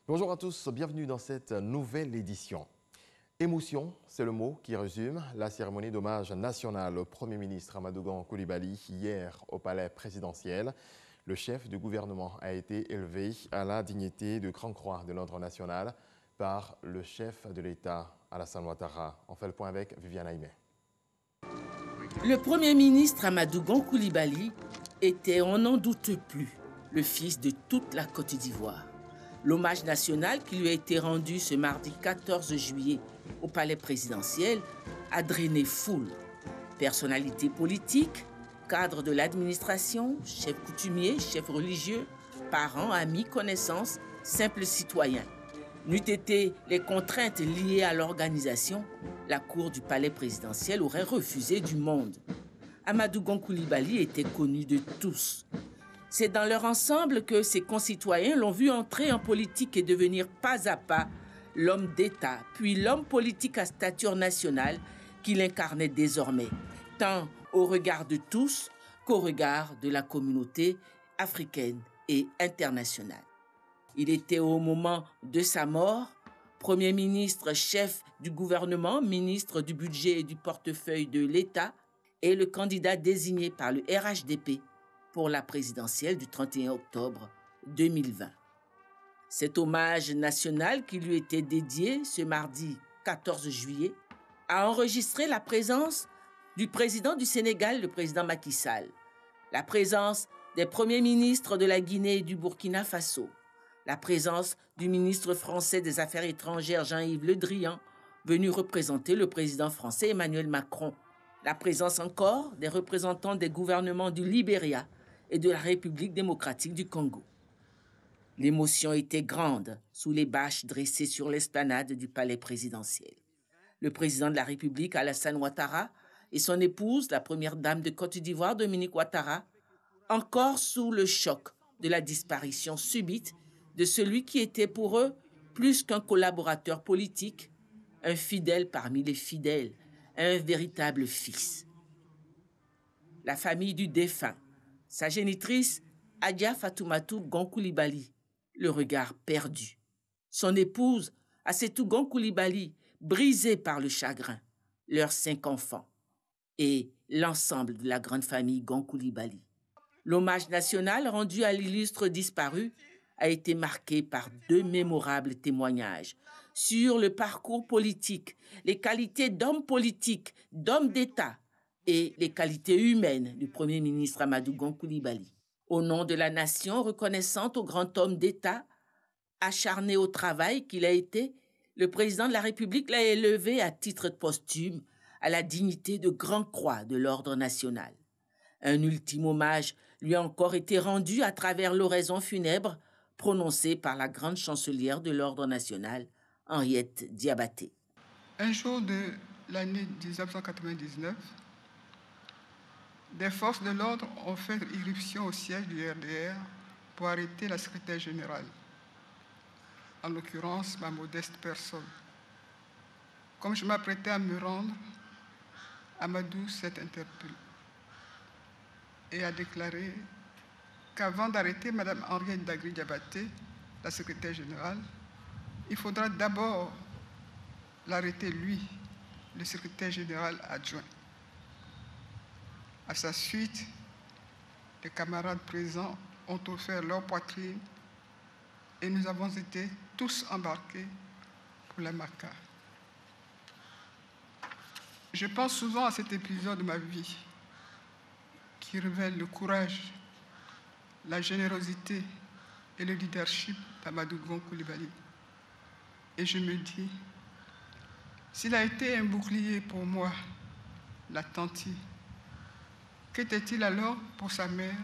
Bonjour à tous, bienvenue dans cette nouvelle édition. Émotion, c'est le mot qui résume la cérémonie d'hommage national au Premier ministre Amadou Coulibaly hier au palais présidentiel. Le chef du gouvernement a été élevé à la dignité de Grand Croix de l'Ordre national par le chef de l'État, Alassane Ouattara. On fait le point avec Viviane Aimé. Le Premier ministre Amadou Coulibaly était, on n'en doute plus, le fils de toute la Côte d'Ivoire. L'hommage national qui lui a été rendu ce mardi 14 juillet au palais présidentiel a drainé foule. Personnalités politiques, cadres de l'administration, chefs coutumiers, chefs religieux, parents, amis, connaissances, simples citoyens. N'eût été les contraintes liées à l'organisation, la cour du palais présidentiel aurait refusé du monde. Amadou Coulibaly était connu de tous. C'est dans leur ensemble que ses concitoyens l'ont vu entrer en politique et devenir pas à pas l'homme d'État, puis l'homme politique à stature nationale qu'il incarnait désormais, tant au regard de tous qu'au regard de la communauté africaine et internationale. Il était au moment de sa mort, Premier ministre, chef du gouvernement, ministre du budget et du portefeuille de l'État et le candidat désigné par le RHDP pour la présidentielle du 31 octobre 2020. Cet hommage national qui lui était dédié ce mardi 14 juillet a enregistré la présence du président du Sénégal, le président Macky Sall, la présence des premiers ministres de la Guinée et du Burkina Faso, la présence du ministre français des Affaires étrangères Jean-Yves Le Drian, venu représenter le président français Emmanuel Macron, la présence encore des représentants des gouvernements du Libéria et de la République démocratique du Congo. L'émotion était grande sous les bâches dressées sur l'esplanade du palais présidentiel. Le président de la République, Alassane Ouattara, et son épouse, la première dame de Côte d'Ivoire, Dominique Ouattara, encore sous le choc de la disparition subite de celui qui était pour eux plus qu'un collaborateur politique, un fidèle parmi les fidèles, un véritable fils. La famille du défunt, sa génitrice, Adja Fatoumata Coulibaly, le regard perdu. Son épouse, Assetou Coulibaly, brisée par le chagrin. Leurs 5 enfants et l'ensemble de la grande famille Coulibaly. L'hommage national rendu à l'illustre disparu a été marqué par 2 mémorables témoignages sur le parcours politique, les qualités d'homme politique, d'homme d'État, et les qualités humaines du Premier ministre Amadou Coulibaly. Au nom de la nation reconnaissante au grand homme d'État, acharné au travail qu'il a été, le président de la République l'a élevé à titre posthume à la dignité de Grand Croix de l'Ordre national. Un ultime hommage lui a encore été rendu à travers l'oraison funèbre prononcée par la grande chancelière de l'Ordre national, Henriette Diabaté. Un jour de l'année 1999, des forces de l'ordre ont fait irruption au siège du RDR pour arrêter la secrétaire générale, en l'occurrence ma modeste personne. Comme je m'apprêtais à me rendre, Amadou s'est interpellé et a déclaré qu'avant d'arrêter Mme Henriette Diabaté, la secrétaire générale, il faudra d'abord l'arrêter lui, le secrétaire général adjoint. À sa suite, les camarades présents ont offert leur poitrine et nous avons été tous embarqués pour la Maca. Je pense souvent à cet épisode de ma vie qui révèle le courage, la générosité et le leadership d'Amadou Coulibaly. Et je me dis, s'il a été un bouclier pour moi, la Tanti, qu'était-il alors pour sa mère?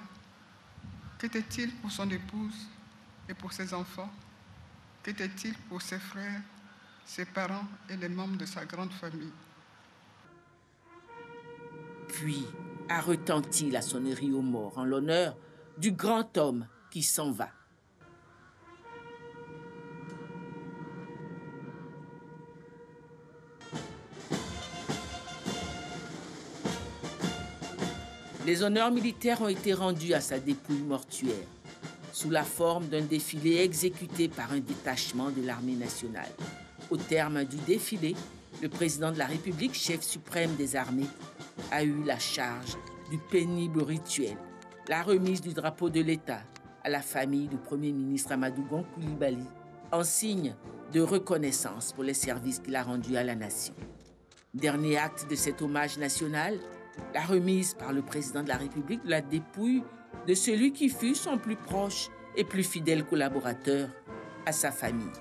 Qu'était-il pour son épouse et pour ses enfants? Qu'était-il pour ses frères, ses parents et les membres de sa grande famille? Puis a retenti la sonnerie aux morts en l'honneur du grand homme qui s'en va. Les honneurs militaires ont été rendus à sa dépouille mortuaire. sous la forme d'un défilé exécuté par un détachement de l'armée nationale. Au terme du défilé, le président de la République, chef suprême des armées, a eu la charge du pénible rituel, la remise du drapeau de l'État à la famille du Premier ministre Amadou Gon Coulibaly, en signe de reconnaissance pour les services qu'il a rendus à la nation. Dernier acte de cet hommage national, la remise par le président de la République de la dépouille de celui qui fut son plus proche et plus fidèle collaborateur à sa famille.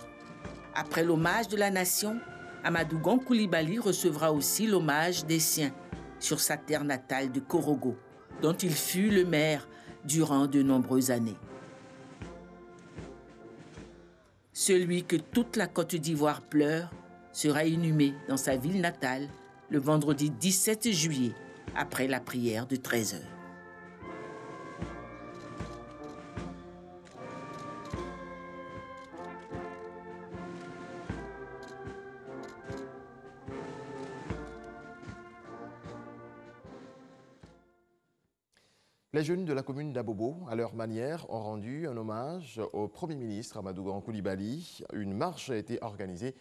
Après l'hommage de la nation, Amadou Gon Coulibaly recevra aussi l'hommage des siens sur sa terre natale de Korogo, dont il fut le maire durant de nombreuses années. Celui que toute la Côte d'Ivoire pleure sera inhumé dans sa ville natale le vendredi 17 juillet après la prière de 13 heures. Les jeunes de la commune d'Abobo, à leur manière, ont rendu un hommage au Premier ministre Amadou Gon Coulibaly. Une marche a été organisée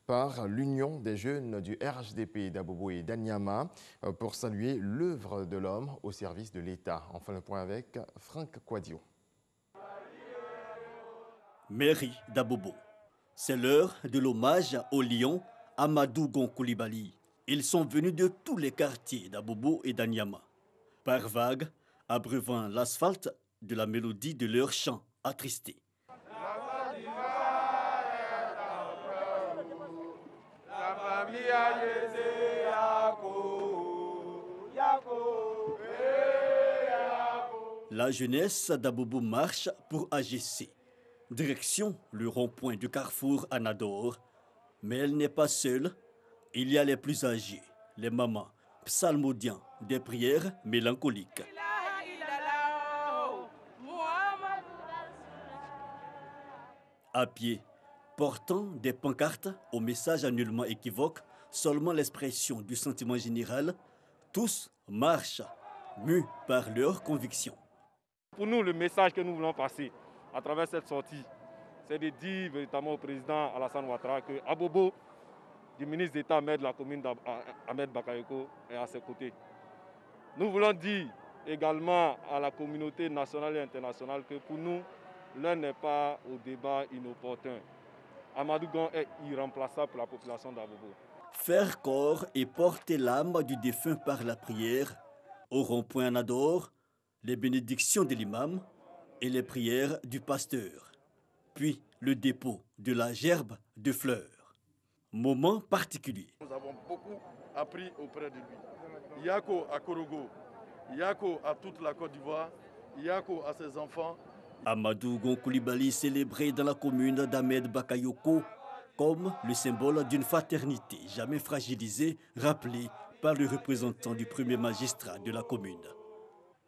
par l'Union des jeunes du RHDP d'Abobo et d'Anyama pour saluer l'œuvre de l'homme au service de l'État. On fait le point avec Franck Quadio. Mairie d'Abobo. C'est l'heure de l'hommage au lion Amadou Gon Coulibaly. Ils sont venus de tous les quartiers d'Abobo et d'Anyama. Par vagues, abreuvant l'asphalte de la mélodie de leur chant attristé. La jeunesse d'Abobo marche pour AGC. Direction le rond-point du carrefour Anador. Mais elle n'est pas seule. Il y a les plus âgés, les mamans, psalmodiants, des prières mélancoliques. À pied, portant des pancartes au message nullement équivoque, seulement l'expression du sentiment général, tous marchent, mus par leurs convictions. Pour nous, le message que nous voulons passer à travers cette sortie, c'est de dire véritablement au président Alassane Ouattara que Abobo, du ministre d'État maire de la commune d'Ahmed Bakayoko, est à ses côtés. Nous voulons dire également à la communauté nationale et internationale que pour nous, l'un n'est pas au débat inopportun. Amadou Gon est irremplaçable pour la population d'Abobo. Faire corps et porter l'âme du défunt par la prière, au rond-point Anador, les bénédictions de l'imam et les prières du pasteur. Puis le dépôt de la gerbe de fleurs. Moment particulier. Nous avons beaucoup appris auprès de lui. Yako à Korogo, Yako à toute la Côte d'Ivoire, Yako à ses enfants. Amadou Gon Coulibaly célébré dans la commune d'Ahmed Bakayoko comme le symbole d'une fraternité jamais fragilisée, rappelée par le représentant du premier magistrat de la commune.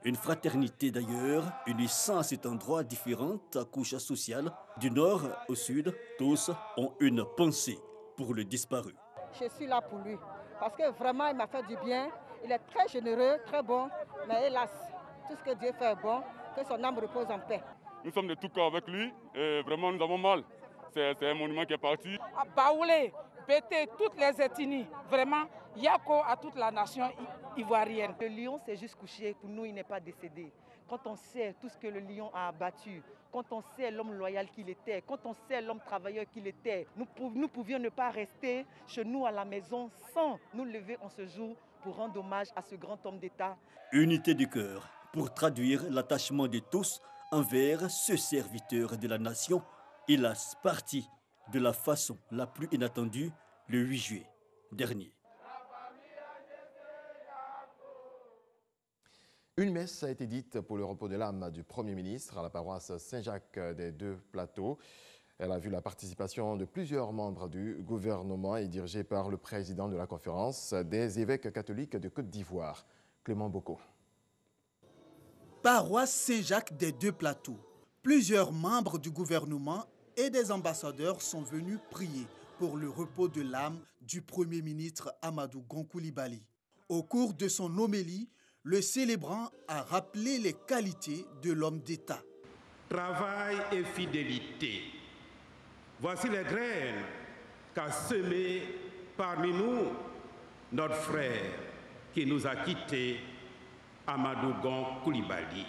Une fraternité d'ailleurs unissant à cet endroit différentes couches sociales, du nord au sud, tous ont une pensée pour le disparu. Je suis là pour lui, parce que vraiment il m'a fait du bien, il est très généreux, très bon, mais hélas, tout ce que Dieu fait est bon, que son âme repose en paix. Nous sommes de tout cœur avec lui et vraiment nous avons mal. C'est un monument qui est parti. À Baoulé, Bété, toutes les ethnies, vraiment, Yako à toute la nation ivoirienne. Le lion s'est juste couché, pour nous il n'est pas décédé. Quand on sait tout ce que le lion a abattu, quand on sait l'homme loyal qu'il était, quand on sait l'homme travailleur qu'il était, nous pouvions ne pas rester chez nous à la maison sans nous lever en ce jour pour rendre hommage à ce grand homme d'État. Unité du cœur pour traduire l'attachement de tous envers ce serviteur de la nation, hélas parti de la façon la plus inattendue le 8 juillet dernier. Une messe a été dite pour le repos de l'âme du Premier ministre à la paroisse Saint-Jacques des Deux-Plateaux. Elle a vu la participation de plusieurs membres du gouvernement et dirigée par le président de la conférence des évêques catholiques de Côte d'Ivoire, Clément Boko. Paroisse Saint-Jacques des Deux-Plateaux. Plusieurs membres du gouvernement et des ambassadeurs sont venus prier pour le repos de l'âme du Premier ministre Amadou Gon Coulibaly. Au cours de son homélie, le célébrant a rappelé les qualités de l'homme d'État. travail et fidélité. Voici les graines qu'a semées parmi nous notre frère qui nous a quittés, Amadou Gon Coulibaly.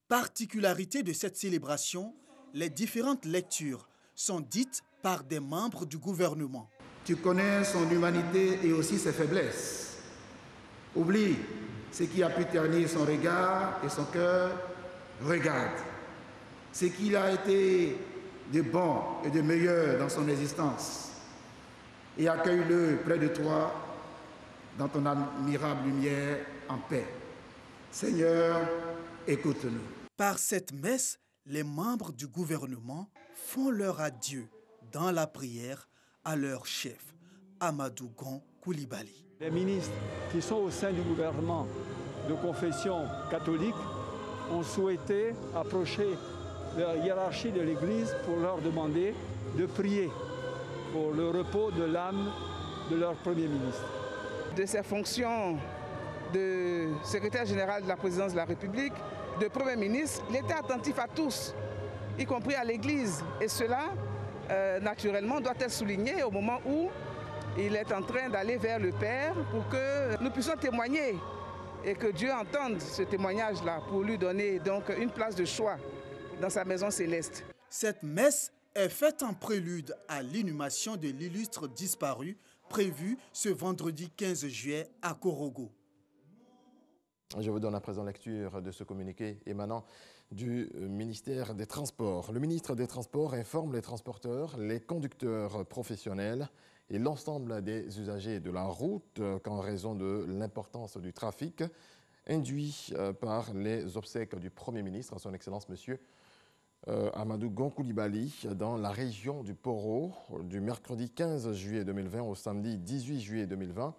Particularité de cette célébration, les différentes lectures sont dites par des membres du gouvernement. Tu connais son humanité et aussi ses faiblesses. Oublie ce qui a pu ternir son regard et son cœur. Regarde ce qu'il a été de bon et de meilleur dans son existence et accueille-le près de toi dans ton admirable lumière en paix. Seigneur, écoute-nous. Par cette messe, les membres du gouvernement font leur adieu dans la prière à leur chef, Amadou Gon Coulibaly. Les ministres qui sont au sein du gouvernement de confession catholique ont souhaité approcher la hiérarchie de l'Église pour leur demander de prier pour le repos de l'âme de leur Premier ministre. De ses fonctions de secrétaire général de la présidence de la République, de Premier ministre, il était attentif à tous, y compris à l'Église. Et cela, naturellement, doit être souligné au moment où il est en train d'aller vers le Père pour que nous puissions témoigner et que Dieu entende ce témoignage-là pour lui donner donc une place de choix dans sa maison céleste. Cette messe est faite en prélude à l'inhumation de l'illustre disparu prévue ce vendredi 15 juillet à Korogo. Je vous donne à présent lecture de ce communiqué émanant du ministère des Transports. Le ministre des Transports informe les transporteurs, les conducteurs professionnels et l'ensemble des usagers de la route qu'en raison de l'importance du trafic induit par les obsèques du Premier ministre, son Excellence Monsieur Amadou Gon Coulibaly, dans la région du Poro, du mercredi 15 juillet 2020 au samedi 18 juillet 2020,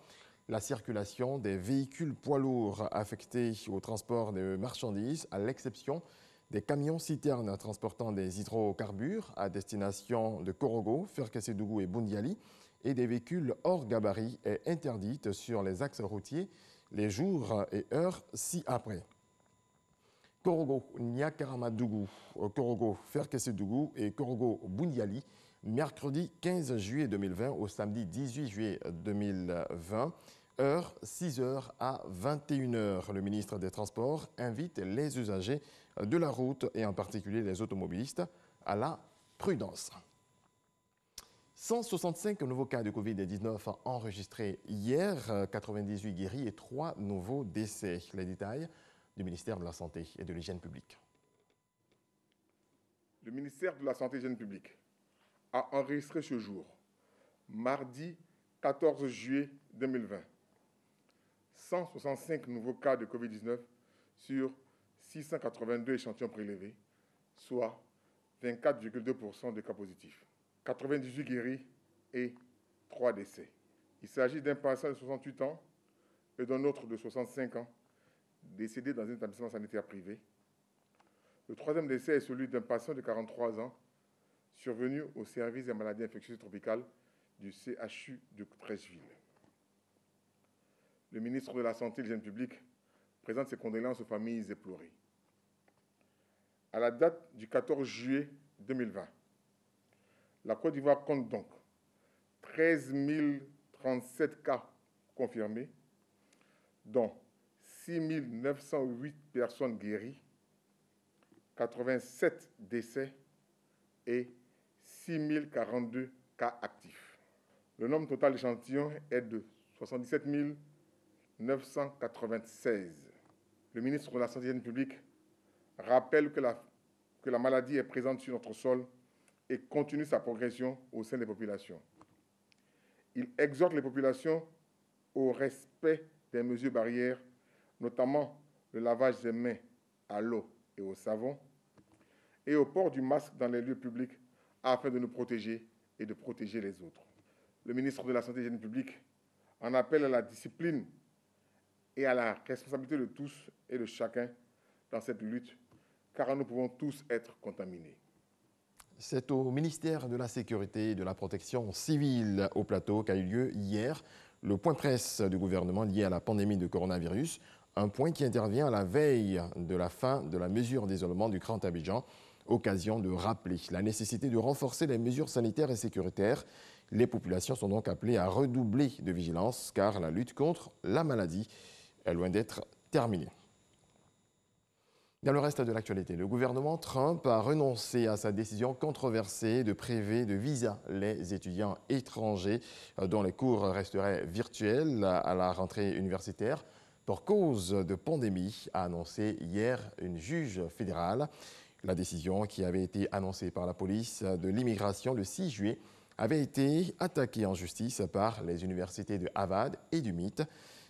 la circulation des véhicules poids lourds affectés au transport de marchandises, à l'exception des camions-citernes transportant des hydrocarbures à destination de Korogo, Ferkessédougou et Boundiali, et des véhicules hors gabarit, est interdite sur les axes routiers les jours et heures ci-après. Korogo, Niakaramadougou, Korogo, Ferkessédougou et Korogo, Boundiali, mercredi 15 juillet 2020 au samedi 18 juillet 2020, heure 6h à 21h. Le ministre des Transports invite les usagers de la route et en particulier les automobilistes à la prudence. 165 nouveaux cas de Covid-19 enregistrés hier, 98 guéris et 3 nouveaux décès. Les détails du ministère de la Santé et de l'Hygiène publique. Le ministère de la Santé et de l'Hygiène publique a enregistré ce jour, mardi 14 juillet 2020, 165 nouveaux cas de Covid-19 sur 682 échantillons prélevés, soit 24,2% de cas positifs, 98 guéris et 3 décès. Il s'agit d'un patient de 68 ans et d'un autre de 65 ans, décédé dans un établissement sanitaire privé. Le troisième décès est celui d'un patient de 43 ans, survenu au service des maladies infectieuses tropicales du CHU de Treichville. Le ministre de la Santé et de l'Hygiène publique présente ses condoléances aux familles éplorées. À la date du 14 juillet 2020, la Côte d'Ivoire compte donc 13 037 cas confirmés, dont 6 908 personnes guéries, 87 décès et 6 042 cas actifs. Le nombre total d'échantillons est de 77 996. Le ministre de la Santé et de l'Hygiène publique rappelle que la maladie est présente sur notre sol et continue sa progression au sein des populations. Il exhorte les populations au respect des mesures barrières, notamment le lavage des mains à l'eau et au savon, et au port du masque dans les lieux publics afin de nous protéger et de protéger les autres. Le ministre de la Santé et de l'Hygiène publique en appelle à la discipline et à la responsabilité de tous et de chacun dans cette lutte, car nous pouvons tous être contaminés. C'est au ministère de la Sécurité et de la Protection civile au plateau qu'a eu lieu hier le point presse du gouvernement lié à la pandémie de coronavirus, un point qui intervient à la veille de la fin de la mesure d'isolement du Grand Abidjan Occasion de rappeler la nécessité de renforcer les mesures sanitaires et sécuritaires. Les populations sont donc appelées à redoubler de vigilance car la lutte contre la maladie est loin d'être terminée. Dans le reste de l'actualité, le gouvernement Trump a renoncé à sa décision controversée de priver de visa les étudiants étrangers dont les cours resteraient virtuels à la rentrée universitaire pour cause de pandémie, a annoncé hier une juge fédérale. La décision qui avait été annoncée par la police de l'immigration le 6 juillet avait été attaquée en justice par les universités de Harvard et du MIT,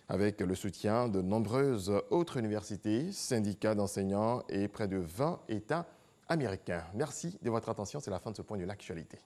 avec le soutien de nombreuses autres universités, syndicats d'enseignants et près de 20 États américains. Merci de votre attention, c'est la fin de ce point de l'actualité.